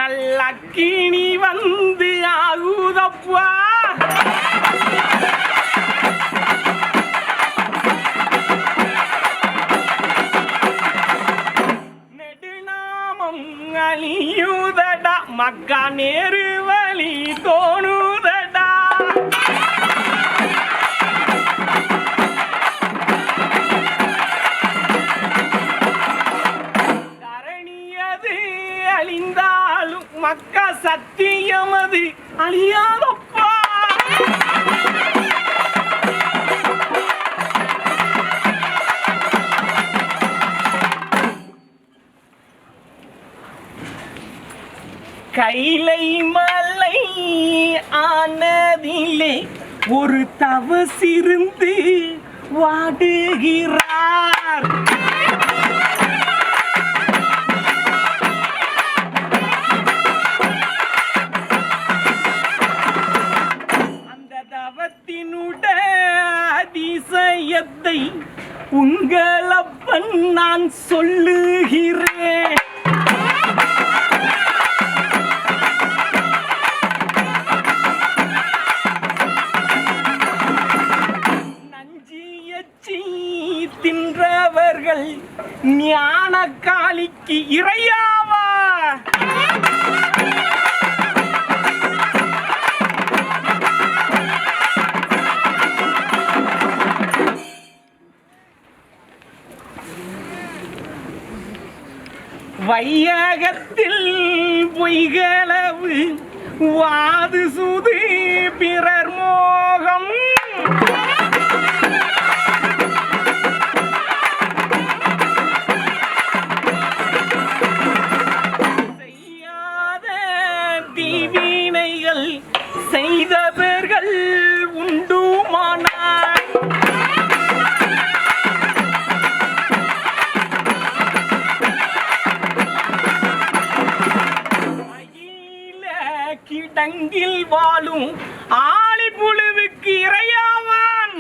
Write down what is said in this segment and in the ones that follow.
நல்ல கிணி வந்து ஆகுதப்பா. நெடுநாமம் அழியுதடா மக்கா, நேரு வழி தோணுதடா. தரணியது அழிந்தாலும் மக்கா சத்தியமது அழியாதப்பா. கைலை மலை ஆனதிலே ஒரு தவசிருந்து வாடுகிறார். அந்த தவத்தினுடைய அதிசயத்தை உங்களப்பன் நான் சொல்லுகிறேன். தின்றவர்கள் ஞான காளிக்கு இறையாவா. வையகத்தில் பொய்களவு வாது சுது பிறர் மோகம். தீவினைகள் செய்தவர்கள் உண்டுமானார். அகில கிடங்கில் வாழும் ஆளி புழுவுக்கு இறையாவான்.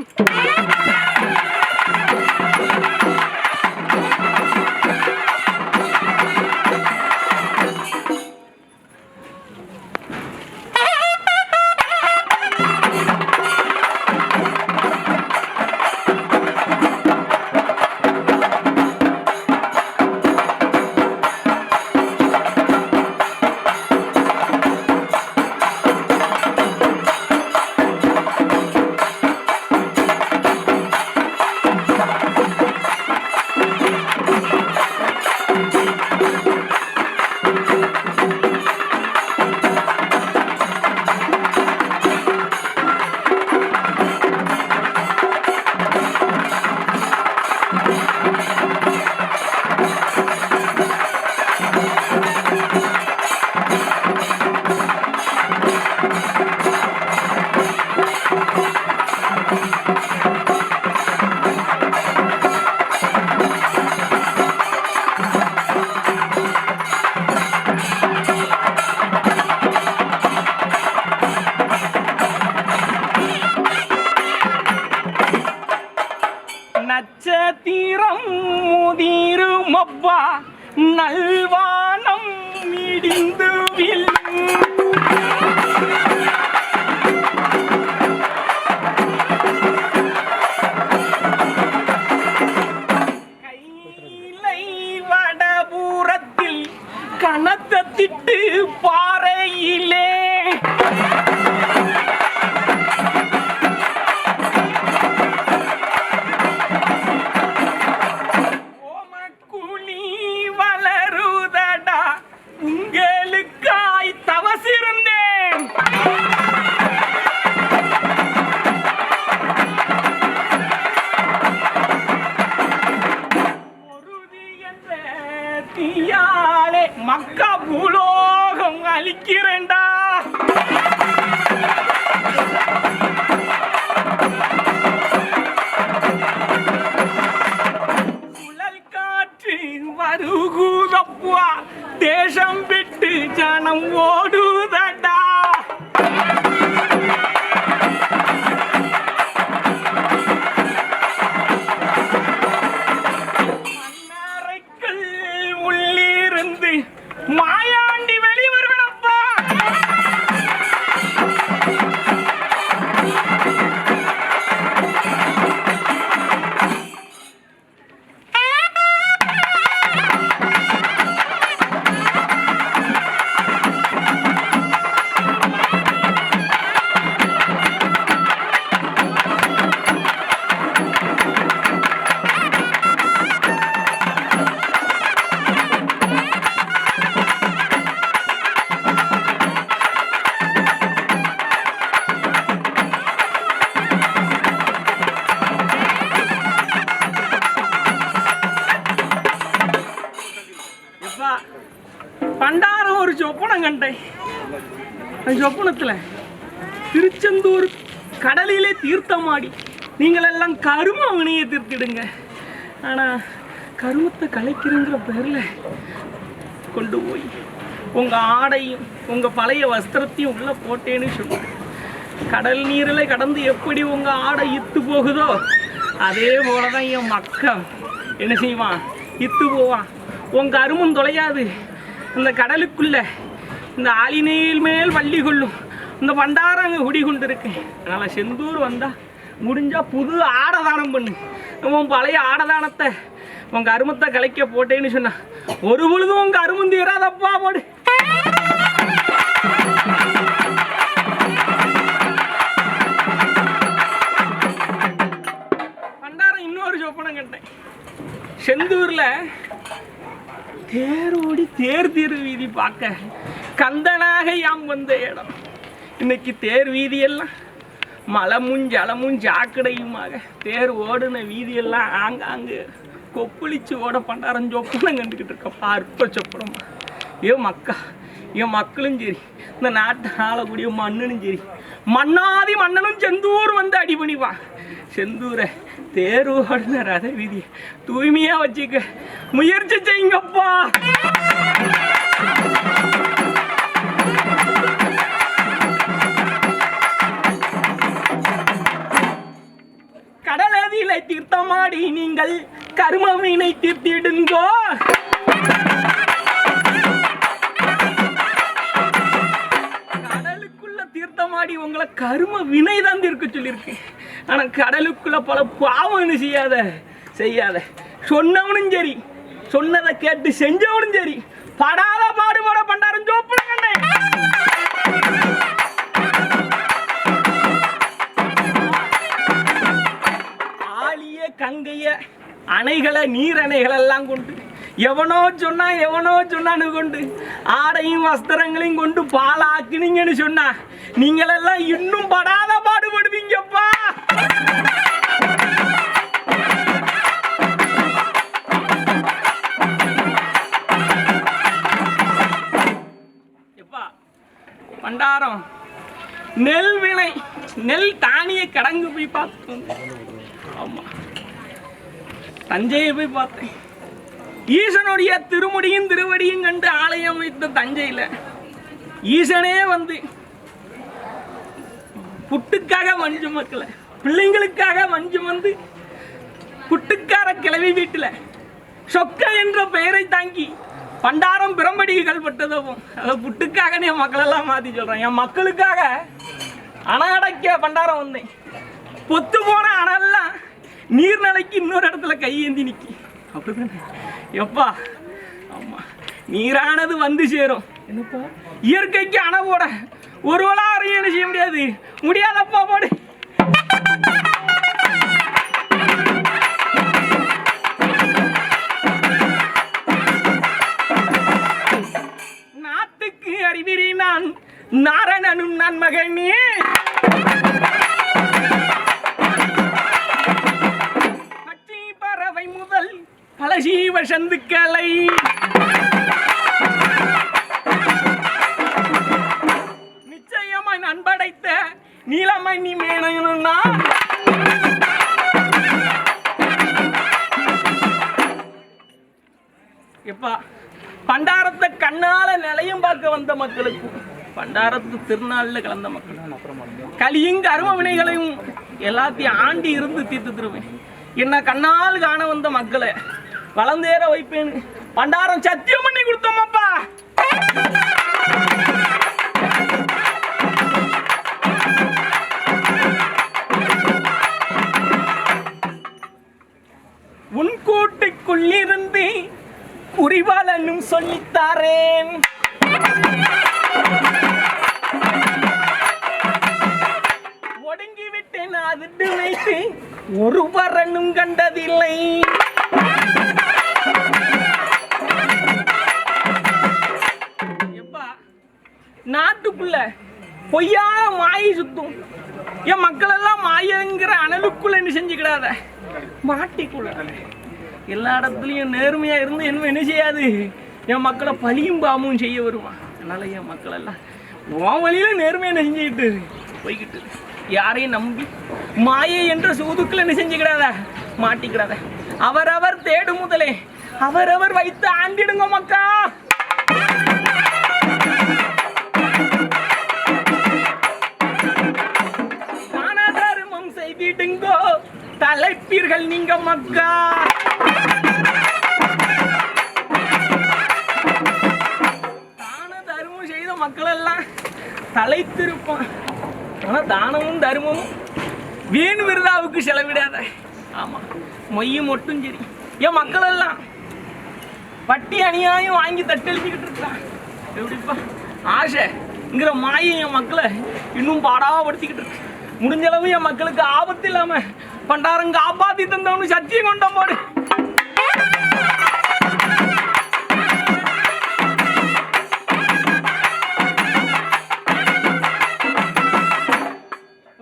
நட்சத்திரம் முதிருமப்பா, நல்வானம் இடிந்து விழும். கைலை வடபுறத்தில் கனத்த திட்டு பாறையிலே உங்களுக்காய் தவசிருந்தேன். பொருதி என்ற தீயாலே மக்கா பூலோகம் அழிக்கிறேன்டா. சுழல் காற்று வருகுதப்பா, தேசம் விட்டு ஜனம் ஓடுதடா. மன்னரைக்குள் உள்ளிருந்து மாயாண்டி வெளிவருவ சொப்பனம் கண்டேன். அந்த சொப்பனத்தில் திருச்செந்தூர் கடலிலே தீர்த்தமாடி நீங்கள் எல்லாம் கரும வினையை தீர்த்திடுங்க. ஆனால் கருமத்தை கலைக்கிறங்கிற பேரில் கொண்டு போய் உங்கள் ஆடையும் உங்கள் பழைய வஸ்திரத்தையும் உள்ளே போட்டேன்னு சொன்னேன். கடல் நீரில் கடந்து எப்படி உங்கள் ஆடை இத்து போகுதோ அதே போல தான் என் மக்கள் என்ன செய்வான், இத்து போவான். உங்கள் அருமம் தொலையாது. இந்த கடலுக்குள்ளே இந்த ஆளினையில் மேல் வள்ளி கொள்ளும் இந்த பண்டாரம் அங்கே குடிகொண்டு இருக்கேன். அதனால் செந்தூர் வந்தால் முடிஞ்சால் புது ஆடதானம் பண்ணு. உன் பழைய ஆடதானத்தை உங்கள் அருமத்தை கலைக்க போட்டேன்னு சொன்னா ஒரு பொழுதும் உங்கள் அருமம் தீராதப்பா போடு. பண்டாரம் இன்னொரு சொப்பனம் கண்டேன். செந்தூரில் தேரோடி தேர் வீதி பார்க்க கந்தனாக யாம் வந்த இடம். இன்னைக்கு தேர் வீதியெல்லாம் மலமும் ஜலமும் சாக்கடையுமாக தேர் ஓடுன வீதியெல்லாம் ஆங்காங்கு கொப்பளிச்சு ஓட பண்டாரம் சொப்பனம் கண்டுக்கிட்டு இருக்கப்பா. அற்ப சொப்பனமா ஏன் மக்கா, என் மக்களும் சரி, இந்த நாட்டை ஆளக்கூடிய மன்னனும் சரி, மன்னாதி மன்னனும் செந்தூர் வந்து அடிபணிவான். செந்தூரை தேர் ஓடுன ரத வீதியை தூய்மையாக வச்சுக்க முயற்சி செய்யுங்கப்பா. கடலதிலை தீர்த்தமாடி நீங்கள் கருமவினை தீர்த்திடுங்கோ. கடலுக்குள்ள தீர்த்தமாடி உங்களை கரும வினை தான் தீர்க்க சொல்லியிருக்கு. ஆனா கடலுக்குள்ள பல பாவம் செய்யாத சொன்னவனும் சரி, சொன்னதை கேட்டு செஞ்சவனும் சரி, படாத பாடுபட பண்டாரம் சொப்பனம் கண்டேன். ஆளிய கங்கைய அணைகளை நீரணைகள் எல்லாம் கொண்டு எவனோ சொன்னான்னு கொண்டு ஆடையும் வஸ்திரங்களையும் கொண்டு பாலாக்குனீங்கன்னு சொன்னா நீங்களெல்லாம் இன்னும் படாத பாடுபடுவீங்கப்பா. பண்டாரம் நெல் வினை நெல் தானிய கடங்கு போய் பார்த்து. ஆமா, தஞ்சையை போய் பார்த்தேன். ஈசனுடைய திருமுடியும் திருவடியும் கண்டு ஆலயம் வைத்த தஞ்சையில் ஈசனே வந்து புட்டுக்காக மஞ்சு மக்களை பிள்ளைங்களுக்காக மஞ்சு வந்து புட்டுக்கார கிளவி வீட்டில் சொக்க என்ற பெயரை தாங்கி பண்டாரம் பிரம்படிகள் பட்டதும் அதை புட்டுக்காக என் மக்களெல்லாம் மாற்றி சொல்கிறேன். என் மக்களுக்காக அணையடைக்க பண்டாரம் வந்தேன். பொத்து போன அணெல்லாம் நீர்நிலைக்கு இன்னொரு இடத்துல கையேந்தி நிற்கி அப்படிதானே எப்பா. ஆமாம், நீரானது வந்து சேரும். என்னப்பா இயற்கைக்கு அணை போட ஒரு வளாரையும் என்ன செய்ய முடியாதப்பா போடு. நாட்டுக்கு அறிவிறி நான் நாரணனும் நான் மகனே. பட்சி பறவை முதல் பலசீவ சந்துக்களை நிச்சயமாய் நான் படைத்த நீலமணி மேனனும் நான். எப்பா பண்டாரத்தை கண்ணால நிலையும் பார்க்க வந்த மக்களுக்கு பண்டாரத்து திருநாளில் கலந்த மக்கள் கலியும் கரும வினைகளையும் எல்லாத்தையும் ஆண்டி இருந்து தீர்த்து தருவேன். என்ன கண்ணால் காண வந்த மக்களை வளர்ந்தேற வைப்பேன். பண்டாரம் சத்தியம் பண்ணி கொடுத்தோமப்பா. உன் கூட்டுக்குள்ளிருந்து குறிவாளனும் சொல்லித்தாரேன். ஒடுங்கிவிட்டேன் அதிட்டு வைத்து ஒரு பரனும் கண்டதில்லை. எப்பா நாட்டுக்குள்ள பொய்யான மாயை சுத்தும். என் மக்கள் எல்லாம் மாயங்கிற அனலுக்குள்ள என்ன செஞ்சுக்கிடாத மாட்டிக்குள்ள எல்லா இடத்துலையும் நேர்மையா இருந்து என்ன செய்யாது. என் மக்களை பழியும் பாமும் செய்ய வருவான். அதனால என் மக்கள் எல்லாம் உன் வழியில நேர்மையை நெஞ்சிக்கிட்டு போய்கிட்டு யாரையும் நம்பி மாயை என்ற சூதுக்குள்ள என்ன செஞ்சுக்கிடாத மாட்டிக்கிடாத. அவரவர் தேடும் முதலே அவரவர் வைத்து ஆண்டிடுங்க மக்கா. தான தர்மம் செய்திடுங்கோ தலைப்பீர்கள் நீங்க மக்கா. தான தர்மம் செய்த மக்கள் எல்லாம் தலைத்திருப்பான். ஆனா தானமும் தர்மமும் வீண் விருதாவுக்கு செலவிடாத. ஆமா, மொய்யும் மட்டும் சரி. என் மக்கள் எல்லாம் பட்டி அநியாயம் வாங்கி தட்டெழுப்பிக்கிட்டு இருக்கான். எப்படிப்பா ஆசைங்கிற மாயை என் மக்களை இன்னும் பாடாப்படுத்திக்கிட்டு இருக்கு. முடிஞ்ச அளவு என் மக்களுக்கு ஆபத்து இல்லாம பண்டாரம் காப்பாத்தி தந்தவனு சத்தியம் கொண்டோம் போடு.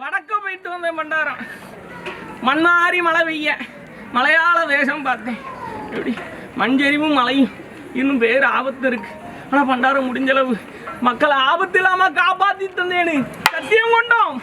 வடக்க போயிட்டு வந்தேன் பண்டாரம். மண்ணாரி மழை பெய்ய மலையாள வேஷம் பார்த்தேன். எப்படி மஞ்சரிவும் மழையும் இன்னும் பேர் ஆபத்து இருக்கு. ஆனா பண்டாரம் முடிஞ்சளவு மக்களை ஆபத்து இல்லாம காப்பாத்தி தந்தேன்னு சத்தியம் கொண்டோம்.